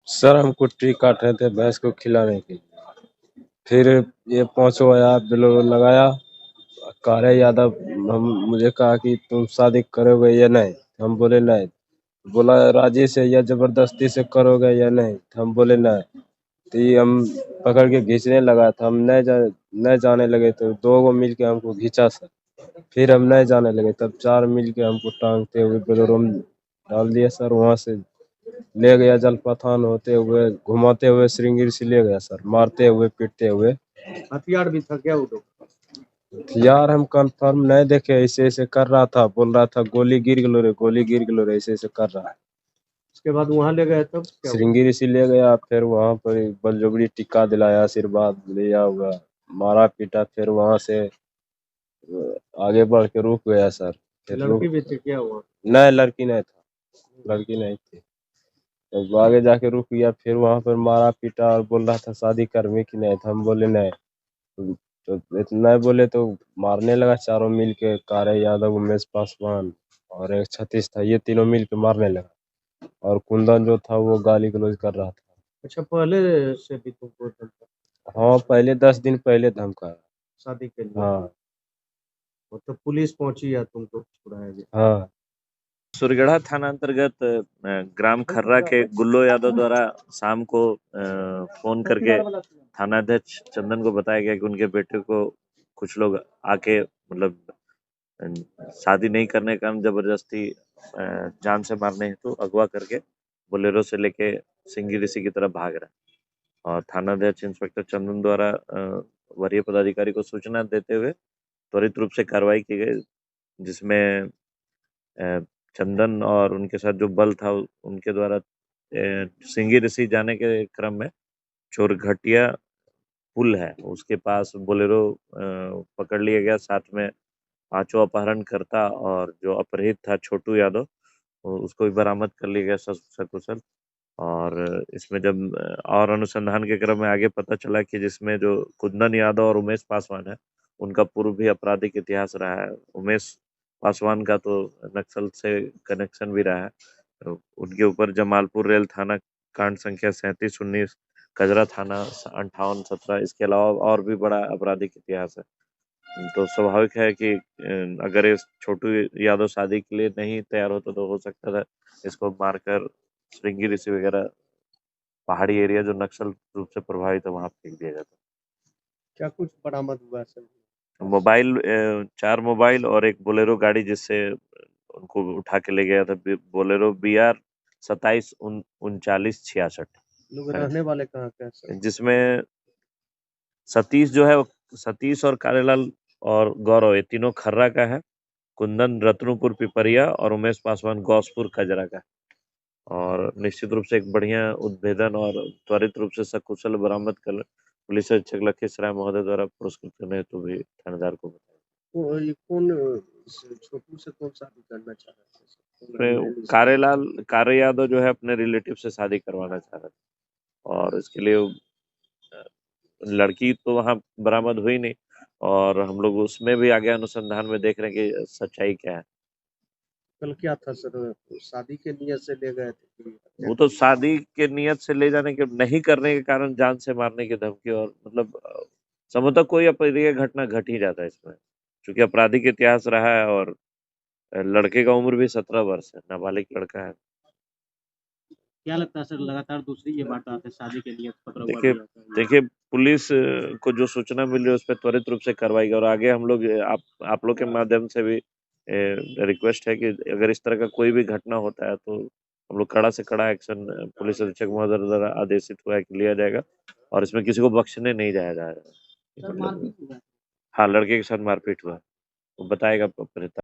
Sir हम कुट्टी काट रहे थे भैंस को खिलाने के लिए। फिर ये पांचों आया, बिलोरो लगाया। कारे यादव हम मुझे कहा कि तुम शादी करोगे या नहीं? हम बोले नहीं। बोला राजी से या जबरदस्ती से करोगे या नहीं? हम बोले नहीं। तो ये हम पकड़ के खींचने लगा था। हम नहीं जाने लगे तो दो गो मिल के हमको खींचा सर। फिर हम नहीं जाने लगे तब चार मिल के हमको टांगते हुए बोलेरो में डाल दिया सर। वहां से ले गया जलपथान होते हुए, घुमाते हुए श्रृंगेरी से ले गया सर, मारते हुए पीटते हुए। हथियार भी था क्या वो लोग? हथियार हम कंफर्म नहीं देखे, ऐसे ऐसे कर रहा था, बोल रहा था गोली गिर गलो रे, गोली गिर गलो रे, ऐसे ऐसे कर रहा है। उसके बाद वहां ले गए तब क्या हुआ? श्रृंगेरी से ले गया, फिर वहां पर बलजोबड़ी टिक्का दिलाया, आशीर्वाद लिया हुआ, मारा पीटा। फिर वहां से आगे बढ़ के रुक गया सर। फिर रुक लड़की भी थी क्या हुआ? नहीं, लड़की नहीं था, लड़की नहीं थी। जब आगे जाके रुक गया, फिर वहां पर मारा पीटा और बोल रहा था शादी करने की नहीं था। हम बोले नहीं। तो इतना बोले तो मारने लगा चारों मिल के, कारे यादव, उमेश पासवान और एक छत्तीस था, ये तीनों मिल के मारने लगा। और कुंदन जो था वो गाली गलौज कर रहा था। अच्छा, पहले से भी तुमको धमका? हाँ, पहले 10 दिन पहले धमका। शादी के लिए? हाँ तो पुलिस पहुंची या तुमको छुड़ाया गया? हाँ। सुरगढ़ा थाना अंतर्गत ग्राम खर्रा के गुल्लो यादव द्वारा शाम को फोन करके थानाध्यक्ष चंदन को बताया गया कि उनके बेटे को कुछ लोग आके मतलब शादी नहीं करने का जबरदस्ती जान से मारने हेतु अगवा करके बोलेरो से लेके सिंगी ऋषि की तरफ भाग रहा है। और थानाध्यक्ष इंस्पेक्टर चंदन द्वारा वरीय पदाधिकारी को सूचना देते हुए त्वरित रूप से कार्रवाई की गई, जिसमें चंदन और उनके साथ जो बल था उनके द्वारा सिंगी ऋषि जाने के क्रम में चोरघटिया पुल है उसके पास बोलेरो पकड़ लिया गया। साथ में पांचों अपहरणकर्ता और जो अपहृत था छोटू यादव उसको भी बरामद कर लिया गया सकुशल। और इसमें जब और अनुसंधान के क्रम में आगे पता चला कि जिसमें जो कुंदन यादव और उमेश पासवान है उनका पूर्व भी आपराधिक इतिहास रहा है। उमेश पासवान का तो नक्सल से कनेक्शन भी रहा है। तो उनके ऊपर जमालपुर रेल थाना कांड संख्या 3719, कजरा थाना 5817, इसके अलावा और भी बड़ा आपराधिक इतिहास है। तो स्वाभाविक है कि अगर इस छोटू यादव शादी के लिए नहीं तैयार होता तो हो सकता था इसको मारकर श्रृंगी ऋषि वगैरह पहाड़ी एरिया जो नक्सल रूप से प्रभावित है वहां फेंक दिया जाता। क्या कुछ बरामद हुआ सर? मोबाइल, 4 मोबाइल और एक बोलेरो गाड़ी जिससे उनको उठा के ले गया था, बोलेरो BR 273966, लोग रहने वाले कहाँ के हैं सर? जिसमें सतीश जो है सतीश और कारेलाल और गौरव ये तीनों खर्रा का है, कुंदन रत्नपुर पिपरिया और उमेश पासवान गौसपुर कजरा का। और निश्चित रूप से एक बढ़िया उद्भेदन और त्वरित रूप से सकुशल बरामद कर पुलिस अधीक्षक लखीसराय महोदय द्वारा पुरस्कृत करने हेतु भी थानेदार को बताया। ये कौन छोटू से कौन शादी करना चाह रहे थे? कारे यादव जो है अपने रिलेटिव से शादी करवाना चाह रहा था और इसके लिए लड़की तो वहां बरामद हुई नहीं और हम लोग उसमें भी आगे अनुसंधान में देख रहे हैं कि सच्चाई क्या है। कल क्या था सर? शादी के नियत से ले गए थे? वो तो शादी के नियत से ले जाने के नहीं करने के कारण जान से मारने की धमकी और मतलब संभवतः कोई अप्रिय घटना घट ही जाता है इसमें, क्योंकि आपराधिक इतिहास रहा है और लड़के का उम्र भी 17 वर्ष है, नाबालिग लड़का है। क्या लगता है सर, लगातार दूसरी ये वारदात है शादी के नियत पर? देखिए पुलिस को जो सूचना मिल रही है उस पर त्वरित रूप से कार्रवाई और आगे हम लोग आप लोग के माध्यम से भी रिक्वेस्ट है कि अगर इस तरह का कोई भी घटना होता है तो हम लोग कड़ा से कड़ा एक्शन पुलिस अधीक्षक महोदय द्वारा आदेशित हुआ है कि लिया जाएगा और इसमें किसी को बख्शने नहीं जाया जाएगा। मतलब हाँ, लड़के के साथ मारपीट हुआ, वो बताएगा